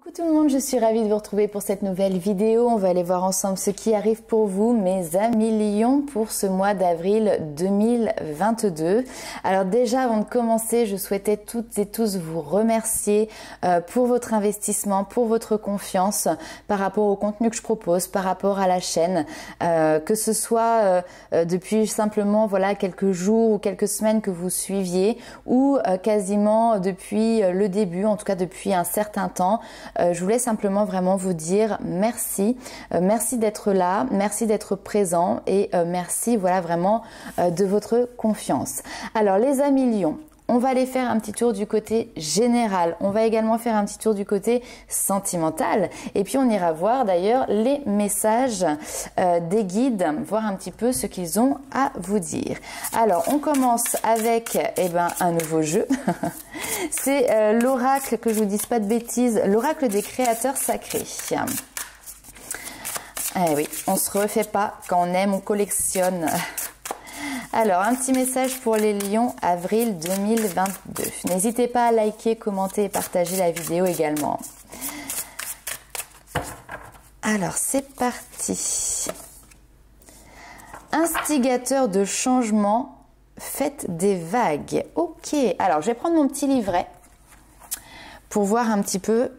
Coucou tout le monde, je suis ravie de vous retrouver pour cette nouvelle vidéo. On va aller voir ensemble ce qui arrive pour vous, mes amis lions, pour ce mois d'avril 2022. Alors déjà, avant de commencer, je souhaitais toutes et tous vous remercier pour votre investissement, pour votre confiance par rapport au contenu que je propose, par rapport à la chaîne, que ce soit depuis simplement voilà quelques jours ou quelques semaines que vous suiviez, ou quasiment depuis le début, en tout cas depuis un certain temps. Je voulais simplement vraiment vous dire merci, merci d'être là, merci d'être présent et merci voilà vraiment de votre confiance. Alors les amis lions, on va aller faire un petit tour du côté général, on va également faire un petit tour du côté sentimental et puis on ira voir d'ailleurs les messages des guides, voir un petit peu ce qu'ils ont à vous dire. Alors on commence avec un nouveau jeu. C'est l'oracle, que je vous dise pas de bêtises, l'oracle des créateurs sacrés. Eh oui, on se refait pas quand on aime, on collectionne. Alors, un petit message pour les lions, avril 2022. N'hésitez pas à liker, commenter et partager la vidéo également. Alors, c'est parti. Instigateur de changement, faites des vagues. Ok, alors je vais prendre mon petit livret pour voir un petit peu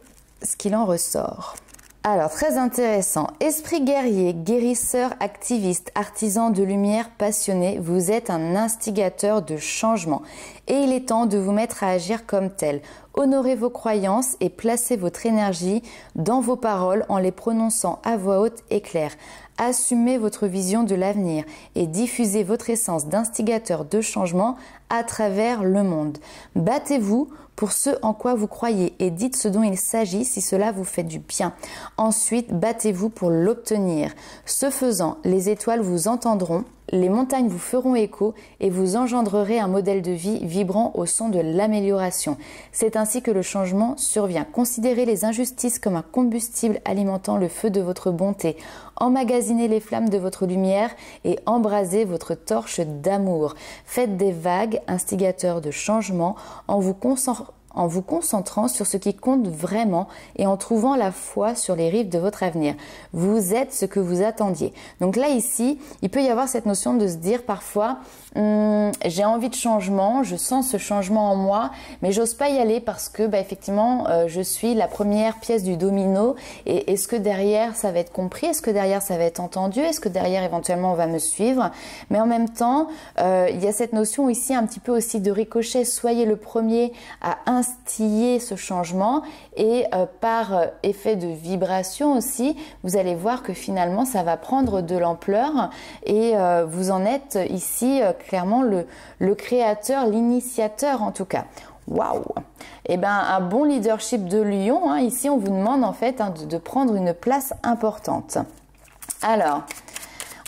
ce qu'il en ressort. Alors, très intéressant. Esprit guerrier, guérisseur, activiste, artisan de lumière, passionné, vous êtes un instigateur de changement. Et il est temps de vous mettre à agir comme tel. Honorez vos croyances et placez votre énergie dans vos paroles en les prononçant à voix haute et claire. Assumez votre vision de l'avenir et diffusez votre essence d'instigateur de changement à travers le monde. Battez-vous pour ce en quoi vous croyez et dites ce dont il s'agit si cela vous fait du bien. Ensuite, battez-vous pour l'obtenir. Ce faisant, les étoiles vous entendront, les montagnes vous feront écho et vous engendrerez un modèle de vie vibrant au son de l'amélioration. C'est ainsi que le changement survient. Considérez les injustices comme un combustible alimentant le feu de votre bonté. Emmagasinez les flammes de votre lumière et embrasez votre torche d'amour. Faites des vagues, instigateurs de changement, en vous concentrant sur ce qui compte vraiment et en trouvant la foi sur les rives de votre avenir. Vous êtes ce que vous attendiez. Donc là, ici, il peut y avoir cette notion de se dire parfois, j'ai envie de changement, je sens ce changement en moi, mais j'ose pas y aller parce que, effectivement, je suis la première pièce du domino et est-ce que derrière, ça va être compris? Est-ce que derrière, ça va être entendu? Est-ce que derrière, éventuellement, on va me suivre? Mais en même temps, il y a cette notion ici un petit peu aussi de ricochet. Soyez le premier à instiller ce changement et par effet de vibration aussi, vous allez voir que finalement ça va prendre de l'ampleur et vous en êtes ici clairement le créateur, l'initiateur en tout cas. Waouh! Eh bien, un bon leadership de lion, hein, ici on vous demande en fait de prendre une place importante. Alors,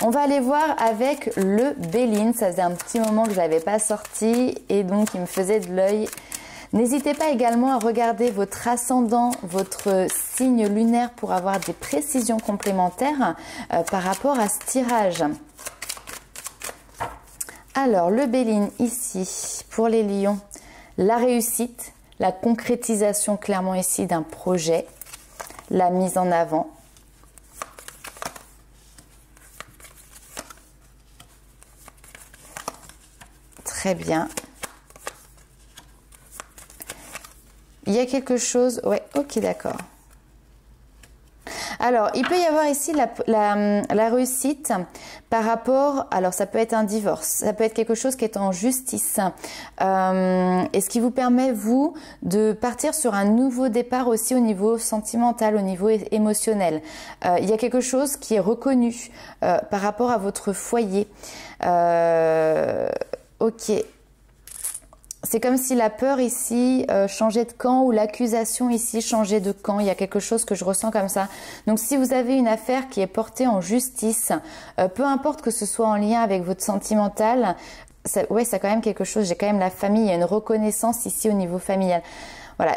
on va aller voir avec le Béline, ça faisait un petit moment que je l'avais pas sorti et donc il me faisait de l'œil. N'hésitez pas également à regarder votre ascendant, votre signe lunaire pour avoir des précisions complémentaires par rapport à ce tirage. Alors, le Béline ici, pour les lions, la réussite, la concrétisation clairement ici d'un projet, la mise en avant. Très bien. Il y a quelque chose... Ouais, ok, d'accord. Alors, il peut y avoir ici la réussite par rapport... Alors, ça peut être un divorce, ça peut être quelque chose qui est en justice. Et ce qui vous permet, vous, de partir sur un nouveau départ aussi au niveau sentimental, au niveau émotionnel. Il y a quelque chose qui est reconnu par rapport à votre foyer. Ok. C'est comme si la peur ici changeait de camp ou l'accusation ici changeait de camp. Il y a quelque chose que je ressens comme ça. Donc si vous avez une affaire qui est portée en justice, peu importe que ce soit en lien avec votre sentimental, ouais, c'est quand même quelque chose. J'ai quand même la famille, il y a une reconnaissance ici au niveau familial. Voilà.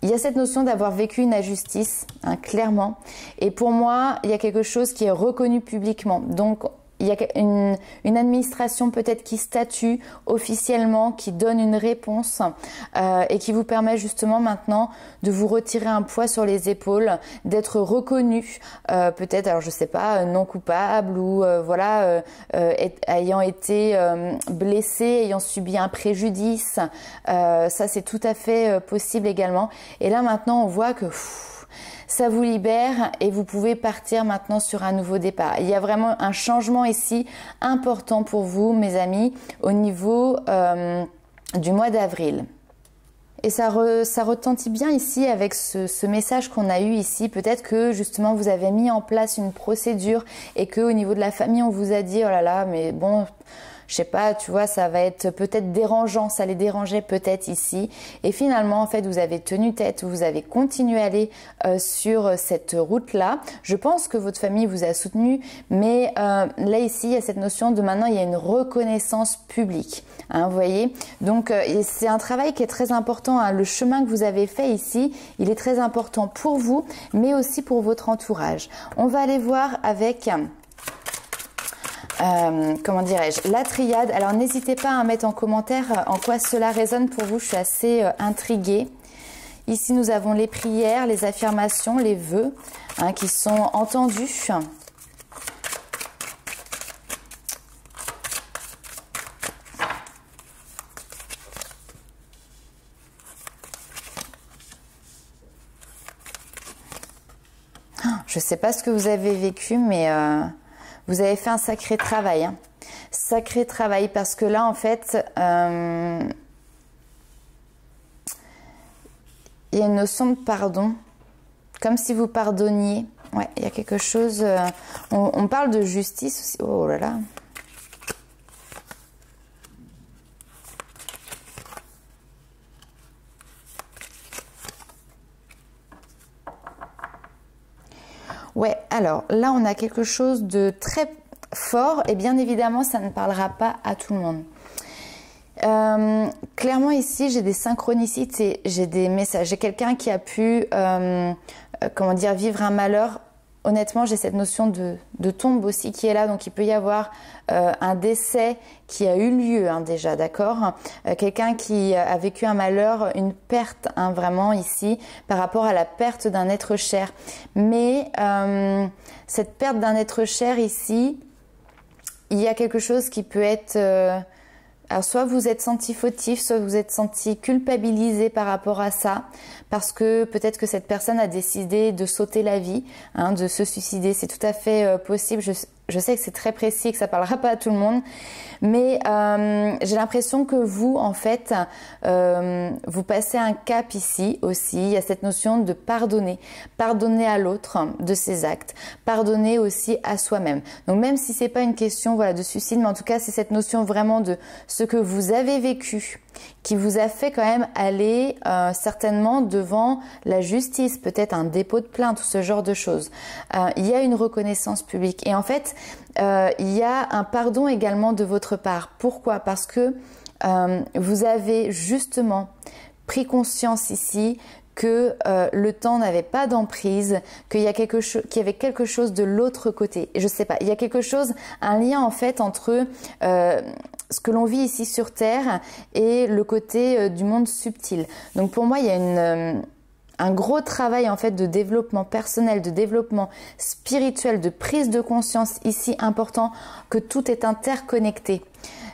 Il y a cette notion d'avoir vécu une injustice, hein, clairement. Et pour moi, il y a quelque chose qui est reconnu publiquement. Donc, il y a une administration peut-être qui statue officiellement, qui donne une réponse et qui vous permet justement maintenant de vous retirer un poids sur les épaules, d'être reconnu, peut-être, alors je sais pas, non coupable ou voilà, ayant été blessé, ayant subi un préjudice. Ça, c'est tout à fait possible également. Et là, maintenant, on voit que ça vous libère et vous pouvez partir maintenant sur un nouveau départ. Il y a vraiment un changement ici important pour vous, mes amis, au niveau du mois d'avril. Et ça retentit bien ici avec ce message qu'on a eu ici. Peut-être que justement vous avez mis en place une procédure et que au niveau de la famille on vous a dit oh là là mais bon je sais pas, tu vois, ça va être peut-être dérangeant, ça les dérangeait peut-être ici. Et finalement, en fait, vous avez tenu tête, vous avez continué à aller sur cette route-là. Je pense que votre famille vous a soutenu, mais là, ici, il y a cette notion de maintenant, il y a une reconnaissance publique. Hein, vous voyez? Donc, c'est un travail qui est très important. Hein. Le chemin que vous avez fait ici, il est très important pour vous, mais aussi pour votre entourage. On va aller voir avec... comment dirais-je, la triade. Alors n'hésitez pas à mettre en commentaire en quoi cela résonne pour vous, je suis assez intriguée. Ici nous avons les prières, les affirmations, les vœux hein, qui sont entendus. Je ne sais pas ce que vous avez vécu, mais... vous avez fait un sacré travail, hein. Sacré travail parce que là en fait il y a une notion de pardon, comme si vous pardonniez. Ouais, il y a quelque chose, on parle de justice aussi, oh là là. Ouais, alors là on a quelque chose de très fort et bien évidemment ça ne parlera pas à tout le monde. Clairement ici j'ai des synchronicités, j'ai des messages, j'ai quelqu'un qui a pu comment dire, vivre un malheur. Honnêtement j'ai cette notion de tombe aussi qui est là, donc il peut y avoir un décès qui a eu lieu hein, déjà, d'accord, quelqu'un qui a vécu un malheur, une perte hein, vraiment ici par rapport à la perte d'un être cher, mais cette perte d'un être cher ici, il y a quelque chose qui peut être alors soit vous êtes senti fautif, soit vous êtes senti culpabilisé par rapport à ça, parce que peut-être que cette personne a décidé de sauter la vie, hein, de se suicider. C'est tout à fait possible. Je sais que c'est très précis et que ça parlera pas à tout le monde, mais j'ai l'impression que vous, en fait, vous passez un cap ici aussi. Il y a cette notion de pardonner. Pardonner à l'autre de ses actes. Pardonner aussi à soi-même. Donc même si c'est pas une question voilà, de suicide, mais en tout cas c'est cette notion vraiment de ce que vous avez vécu qui vous a fait quand même aller certainement devant la justice, peut-être un dépôt de plainte ou ce genre de choses. Il y a une reconnaissance publique et en fait il y a un pardon également de votre part. Pourquoi? Parce que vous avez justement pris conscience ici que le temps n'avait pas d'emprise, qu'il y a qu'il y avait quelque chose de l'autre côté. Et je sais pas, il y a quelque chose, un lien en fait entre ce que l'on vit ici sur Terre et le côté du monde subtil. Donc pour moi, il y a un gros travail en fait de développement personnel, de développement spirituel, de prise de conscience ici important que tout est interconnecté.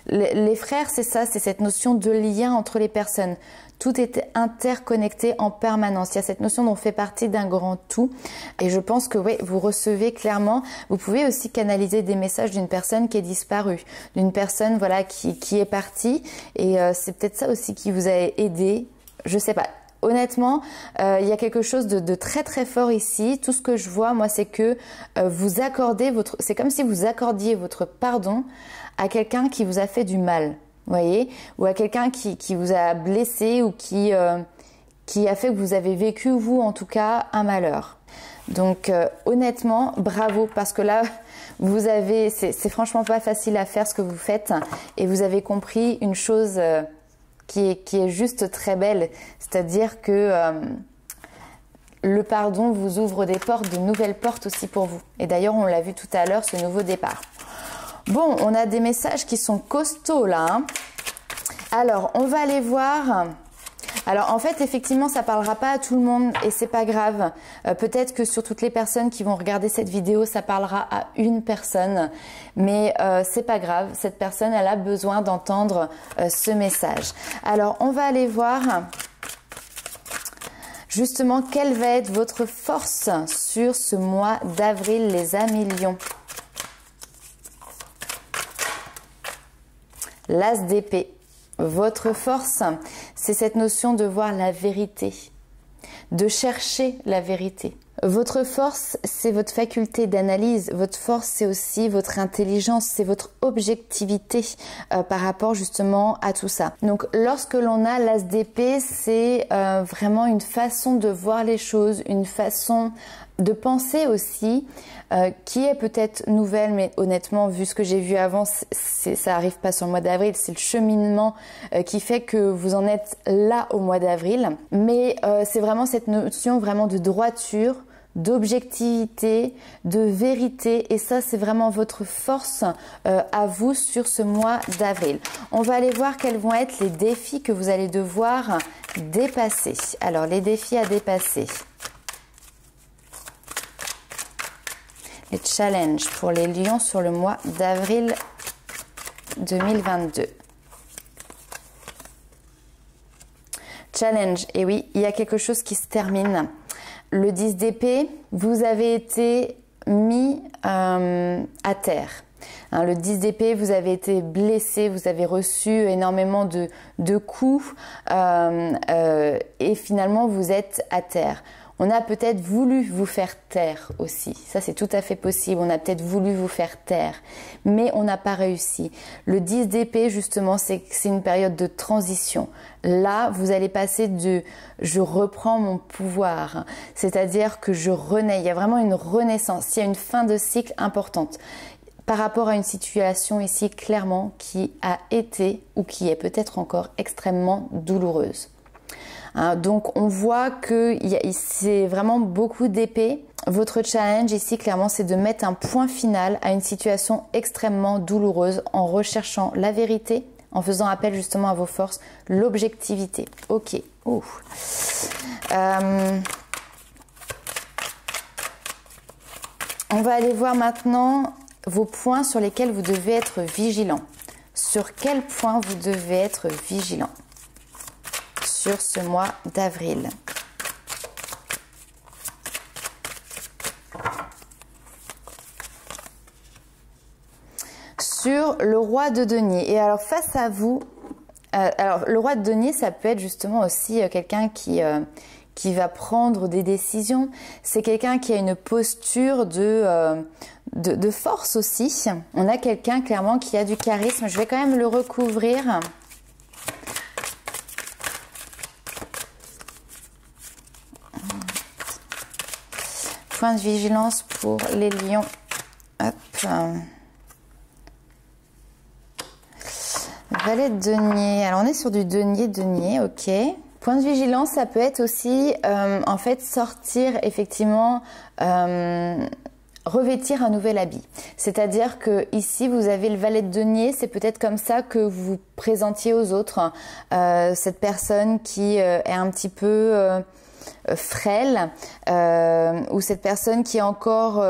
Les frères, c'est ça, c'est cette notion de lien entre les personnes. Tout est interconnecté en permanence. Il y a cette notion dont on fait partie d'un grand tout. Et je pense que oui, vous recevez clairement. Vous pouvez aussi canaliser des messages d'une personne qui est disparue, d'une personne voilà qui est partie. Et c'est peut-être ça aussi qui vous a aidé. Je sais pas. Honnêtement, il y a quelque chose de très très fort ici. Tout ce que je vois, moi, c'est que vous accordez c'est comme si vous accordiez votre pardon à quelqu'un qui vous a fait du mal. Vous voyez, ou à quelqu'un qui vous a blessé ou qui a fait que vous avez vécu, vous en tout cas, un malheur. Donc honnêtement, bravo, parce que là, c'est franchement pas facile à faire ce que vous faites et vous avez compris une chose qui est juste très belle, c'est-à-dire que le pardon vous ouvre des portes, de nouvelles portes aussi pour vous. Et d'ailleurs, on l'a vu tout à l'heure, ce nouveau départ. Bon, on a des messages qui sont costauds là. Hein. Alors, on va aller voir. Alors, en fait, effectivement, ça parlera pas à tout le monde et c'est pas grave. Peut-être que sur toutes les personnes qui vont regarder cette vidéo, ça parlera à une personne. Mais c'est pas grave. Cette personne, elle a besoin d'entendre ce message. Alors, on va aller voir justement quelle va être votre force sur ce mois d'avril, les amis lions. L'as d'épée. Votre force, c'est cette notion de voir la vérité, de chercher la vérité. Votre force, c'est votre faculté d'analyse. Votre force, c'est aussi votre intelligence, c'est votre objectivité par rapport justement à tout ça. Donc, lorsque l'on a l'as d'épée, c'est vraiment une façon de voir les choses, une façon de penser aussi, qui est peut-être nouvelle, mais honnêtement, vu ce que j'ai vu avant, ça arrive pas sur le mois d'avril, c'est le cheminement qui fait que vous en êtes là au mois d'avril. Mais c'est vraiment cette notion vraiment de droiture, d'objectivité, de vérité, et ça c'est vraiment votre force à vous sur ce mois d'avril. On va aller voir quels vont être les défis que vous allez devoir dépasser. Alors les défis à dépasser. Les challenges pour les lions sur le mois d'avril 2022. Challenge, et oui, il y a quelque chose qui se termine. Le 10 d'épée, vous avez été mis à terre. Hein, le 10 d'épée, vous avez été blessé, vous avez reçu énormément de coups et finalement vous êtes à terre. On a peut-être voulu vous faire taire aussi. Ça, c'est tout à fait possible. On a peut-être voulu vous faire taire, mais on n'a pas réussi. Le 10 d'épée, justement, c'est une période de transition. Là, vous allez passer de « je reprends mon pouvoir », c'est-à-dire que je renais. Il y a vraiment une renaissance. Il y a une fin de cycle importante par rapport à une situation ici, clairement, qui a été ou qui est peut-être encore extrêmement douloureuse. Hein, donc on voit que c'est vraiment beaucoup d'épée. Votre challenge ici clairement c'est de mettre un point final à une situation extrêmement douloureuse en recherchant la vérité, en faisant appel justement à vos forces, l'objectivité. Ok. On va aller voir maintenant vos points sur lesquels vous devez être vigilant. Sur quel point vous devez être vigilant sur ce mois d'avril. Sur le roi de denier. Et alors face à vous, alors le roi de denier, ça peut être justement aussi quelqu'un qui va prendre des décisions. C'est quelqu'un qui a une posture de force aussi. On a quelqu'un clairement qui a du charisme. Je vais quand même le recouvrir. Point de vigilance pour les lions. Hop. Valet de denier. Alors on est sur du denier, ok. Point de vigilance, ça peut être aussi en fait sortir effectivement, revêtir un nouvel habit. C'est-à-dire que ici vous avez le valet de denier, c'est peut-être comme ça que vous vous présentiez aux autres. Cette personne qui est un petit peu frêle, ou cette personne qui est encore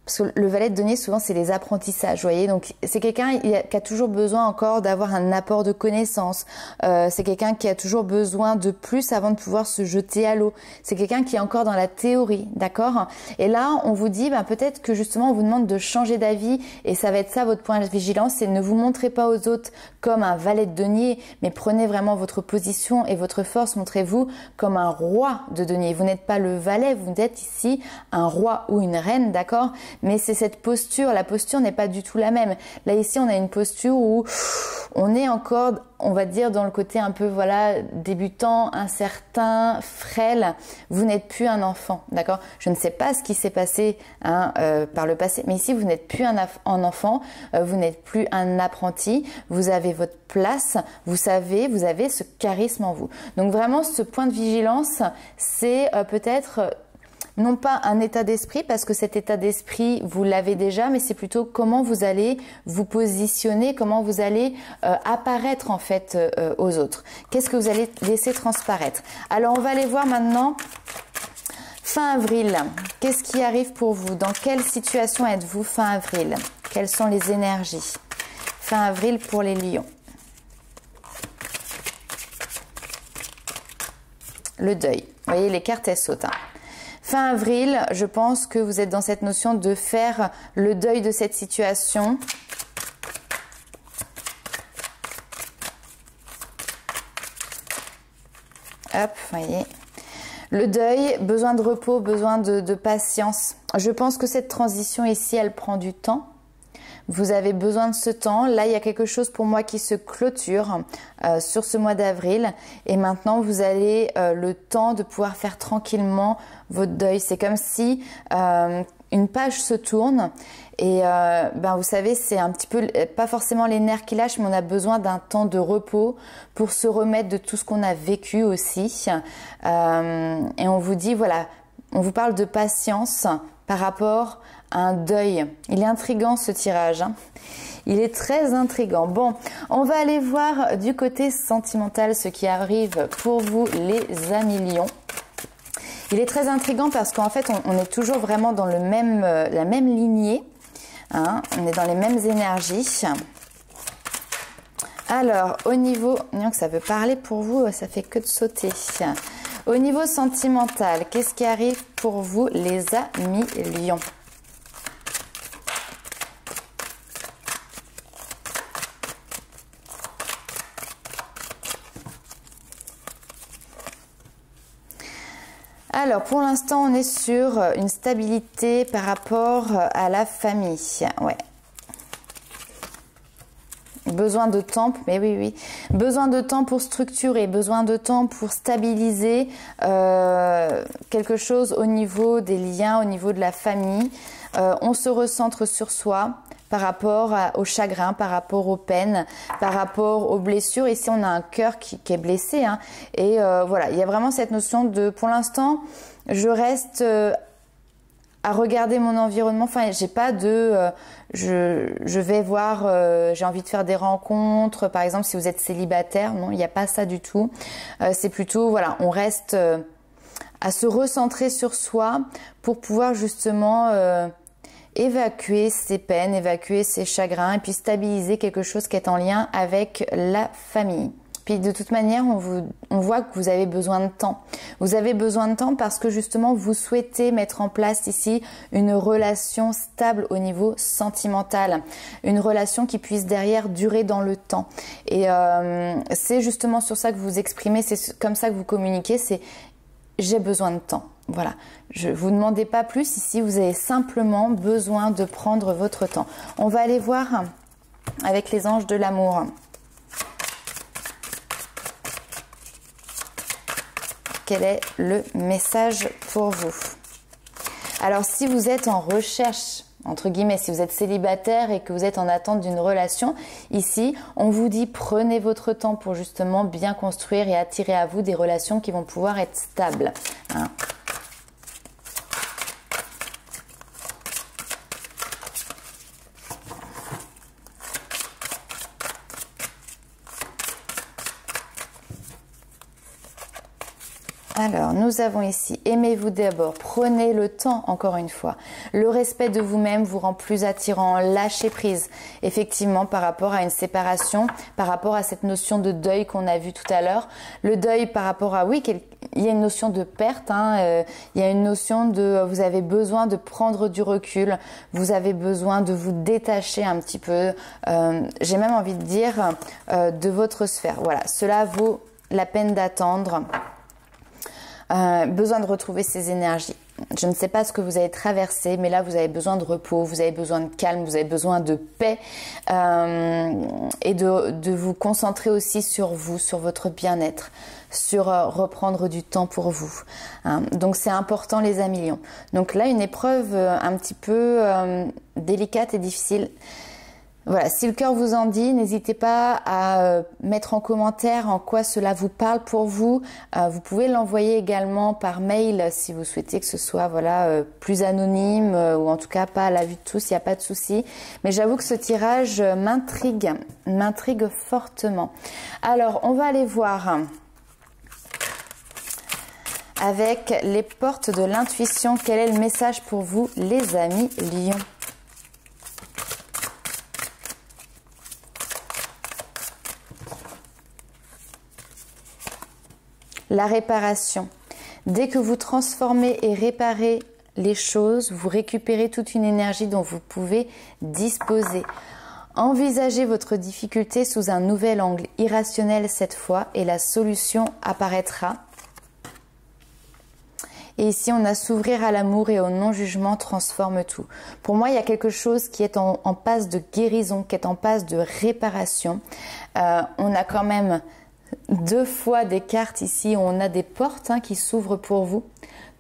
parce que le valet de denier souvent c'est les apprentissages, vous voyez, donc c'est quelqu'un qui a toujours besoin encore d'avoir un apport de connaissances, c'est quelqu'un qui a toujours besoin de plus avant de pouvoir se jeter à l'eau, c'est quelqu'un qui est encore dans la théorie, d'accord, et là on vous dit peut-être que justement on vous demande de changer d'avis et ça va être ça votre point de vigilance, c'est ne vous montrez pas aux autres comme un valet de denier, mais prenez vraiment votre position et votre force, montrez-vous comme un roi de denier. Vous n'êtes pas le valet, vous êtes ici un roi ou une reine, d'accord? Mais c'est cette posture, la posture n'est pas du tout la même. Là ici on a une posture où on est encore, on va dire, dans le côté un peu voilà débutant, incertain, frêle. Vous n'êtes plus un enfant, d'accord? Je ne sais pas ce qui s'est passé par le passé, mais ici vous n'êtes plus un enfant, vous n'êtes plus un apprenti, vous avez votre place, vous savez, vous avez ce charisme en vous. Donc vraiment ce point de vigilance, c'est peut-être non pas un état d'esprit, parce que cet état d'esprit, vous l'avez déjà, mais c'est plutôt comment vous allez vous positionner, comment vous allez apparaître en fait aux autres. Qu'est-ce que vous allez laisser transparaître? Alors, on va aller voir maintenant fin avril. Qu'est-ce qui arrive pour vous? Dans quelle situation êtes-vous fin avril? Quelles sont les énergies? Fin avril pour les lions. Le deuil. Vous voyez, les cartes, elles sautent. Hein. Fin avril, je pense que vous êtes dans cette notion de faire le deuil de cette situation. Hop, voyez. Le deuil, besoin de repos, besoin de patience. Je pense que cette transition ici, elle prend du temps. Vous avez besoin de ce temps. Là, il y a quelque chose pour moi qui se clôture sur ce mois d'avril. Et maintenant, vous avez le temps de pouvoir faire tranquillement votre deuil. C'est comme si une page se tourne. Et vous savez, c'est un petit peu, pas forcément les nerfs qui lâchent, mais on a besoin d'un temps de repos pour se remettre de tout ce qu'on a vécu aussi. Et on vous dit, voilà, on vous parle de patience par rapport à un deuil. Il est intriguant ce tirage. Hein. Il est très intriguant. Bon, on va aller voir du côté sentimental ce qui arrive pour vous les amis lions. Il est très intriguant parce qu'en fait, on est toujours vraiment dans la même lignée. Hein, on est dans les mêmes énergies. Alors, au niveau... Non, que ça veut parler pour vous, ça fait que de sauter. Au niveau sentimental, qu'est-ce qui arrive pour vous, les amis lions? Alors, pour l'instant, on est sur une stabilité par rapport à la famille. Ouais. Besoin de temps, mais oui, oui. Besoin de temps pour structurer, besoin de temps pour stabiliser quelque chose au niveau des liens, au niveau de la famille. On se recentre sur soi par rapport au chagrin, par rapport aux peines, par rapport aux blessures. Ici, on a un cœur qui est blessé. Hein. Et voilà, il y a vraiment cette notion de, pour l'instant, je reste à regarder mon environnement. Enfin, j'ai pas de... je vais voir, j'ai envie de faire des rencontres. Par exemple, si vous êtes célibataire, non, il n'y a pas ça du tout. C'est plutôt, voilà, on reste à se recentrer sur soi pour pouvoir justement... évacuer ses peines, évacuer ses chagrins et puis stabiliser quelque chose qui est en lien avec la famille. Puis de toute manière, on voit que vous avez besoin de temps. Vous avez besoin de temps parce que justement, vous souhaitez mettre en place ici une relation stable au niveau sentimental. Une relation qui puisse derrière durer dans le temps. Et c'est justement sur ça que vous exprimez, c'est comme ça que vous communiquez, c'est j'ai besoin de temps. Voilà, je ne vous demandez pas plus ici, vous avez simplement besoin de prendre votre temps. On va aller voir avec les anges de l'amour. Quel est le message pour vous? Alors, si vous êtes en recherche, entre guillemets, si vous êtes célibataire et que vous êtes en attente d'une relation, ici, on vous dit prenez votre temps pour justement bien construire et attirer à vous des relations qui vont pouvoir être stables. Hein. Alors, nous avons ici, aimez-vous d'abord, prenez le temps, encore une fois. Le respect de vous-même vous rend plus attirant, lâchez prise. Effectivement, par rapport à une séparation, par rapport à cette notion de deuil qu'on a vu tout à l'heure. Le deuil par rapport à, oui, il y a une notion de perte, hein, il y a une notion de, vous avez besoin de prendre du recul, vous avez besoin de vous détacher un petit peu, j'ai même envie de dire, de votre sphère. Voilà, cela vaut la peine d'attendre. Besoin de retrouver ses énergies. Je ne sais pas ce que vous avez traversé, mais là vous avez besoin de repos, vous avez besoin de calme, vous avez besoin de paix et de vous concentrer aussi sur vous, sur votre bien-être, sur reprendre du temps pour vous. Hein. Donc c'est important les amis lions. Donc là une épreuve un petit peu délicate et difficile. Voilà, si le cœur vous en dit, n'hésitez pas à mettre en commentaire en quoi cela vous parle pour vous. Vous pouvez l'envoyer également par mail si vous souhaitez que ce soit voilà plus anonyme ou en tout cas pas à la vue de tous, il n'y a pas de souci. Mais j'avoue que ce tirage m'intrigue fortement. Alors, on va aller voir avec les portes de l'intuition. Quel est le message pour vous, les amis Lions? La réparation. Dès que vous transformez et réparez les choses, vous récupérez toute une énergie dont vous pouvez disposer. Envisagez votre difficulté sous un nouvel angle, irrationnel cette fois, et la solution apparaîtra. Et ici, on a s'ouvrir à l'amour et au non-jugement transforme tout. Pour moi, il y a quelque chose qui est en passe de guérison, qui est en passe de réparation. On a quand même 2 fois des cartes ici où on a des portes qui s'ouvrent pour vous.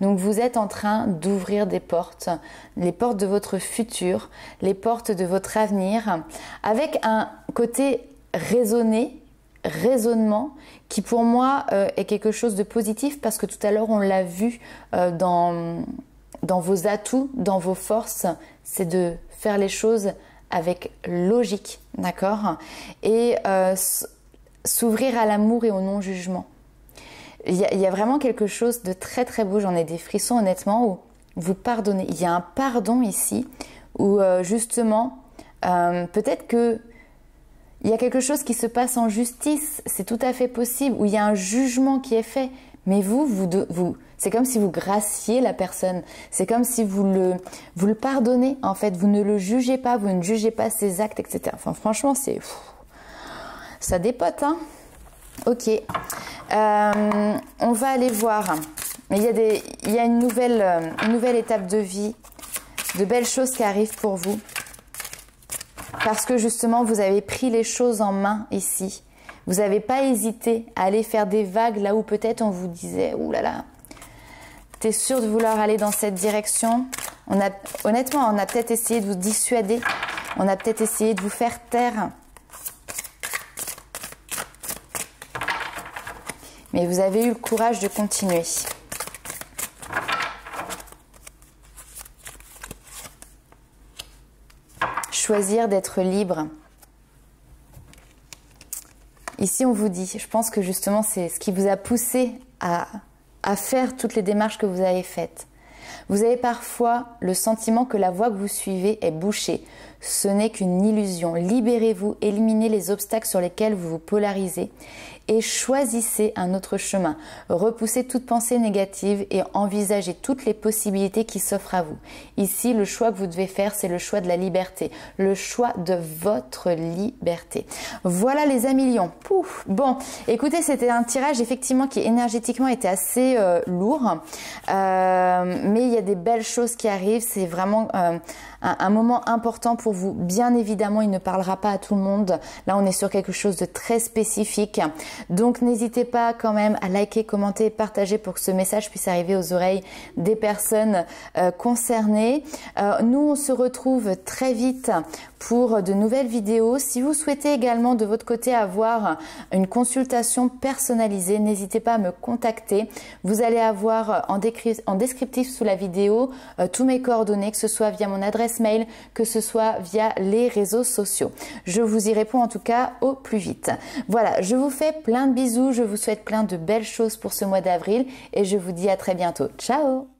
Donc vous êtes en train d'ouvrir des portes, les portes de votre futur, les portes de votre avenir, avec un côté raisonnement, qui pour moi est quelque chose de positif parce que tout à l'heure on l'a vu dans vos atouts, dans vos forces, c'est de faire les choses avec logique, d'accord? Et s'ouvrir à l'amour et au non-jugement. Il y a vraiment quelque chose de très très beau, j'en ai des frissons honnêtement, où vous pardonnez. Il y a un pardon ici, où justement, peut-être que il y a quelque chose qui se passe en justice, c'est tout à fait possible, où il y a un jugement qui est fait, mais c'est comme si vous graciez la personne, c'est comme si vous le pardonnez, en fait, vous ne le jugez pas, vous ne jugez pas ses actes, etc. Enfin, franchement, ça dépote, hein. Ok. On va aller voir. Il y a une nouvelle étape de vie, de belles choses qui arrivent pour vous. Parce que justement, vous avez pris les choses en main ici. Vous n'avez pas hésité à aller faire des vagues là où peut-être on vous disait « Ouh là là, t'es sûr de vouloir aller dans cette direction ?» Honnêtement, on a peut-être essayé de vous dissuader. On a peut-être essayé de vous faire taire. Mais vous avez eu le courage de continuer. Choisir d'être libre. Ici, on vous dit, je pense que justement, c'est ce qui vous a poussé à faire toutes les démarches que vous avez faites. Vous avez parfois le sentiment que la voie que vous suivez est bouchée. Ce n'est qu'une illusion. Libérez-vous, éliminez les obstacles sur lesquels vous vous polarisez et choisissez un autre chemin. Repoussez toute pensée négative et envisagez toutes les possibilités qui s'offrent à vous. Ici, le choix que vous devez faire, c'est le choix de la liberté, le choix de votre liberté. Voilà les amis Lions. Pouf. Bon, écoutez, c'était un tirage effectivement qui énergétiquement était assez lourd, mais il y a des belles choses qui arrivent. C'est vraiment un moment important pour vous. Bien évidemment, il ne parlera pas à tout le monde. Là, on est sur quelque chose de très spécifique. Donc, n'hésitez pas quand même à liker, commenter et partager pour que ce message puisse arriver aux oreilles des personnes concernées. Nous, on se retrouve très vite pour de nouvelles vidéos. Si vous souhaitez également de votre côté avoir une consultation personnalisée, n'hésitez pas à me contacter. Vous allez avoir en descriptif sous la vidéo tous mes coordonnées, que ce soit via mon adresse mail, que ce soit via les réseaux sociaux. Je vous y réponds en tout cas au plus vite. Voilà, je vous fais plein de bisous, je vous souhaite plein de belles choses pour ce mois d'avril et je vous dis à très bientôt. Ciao!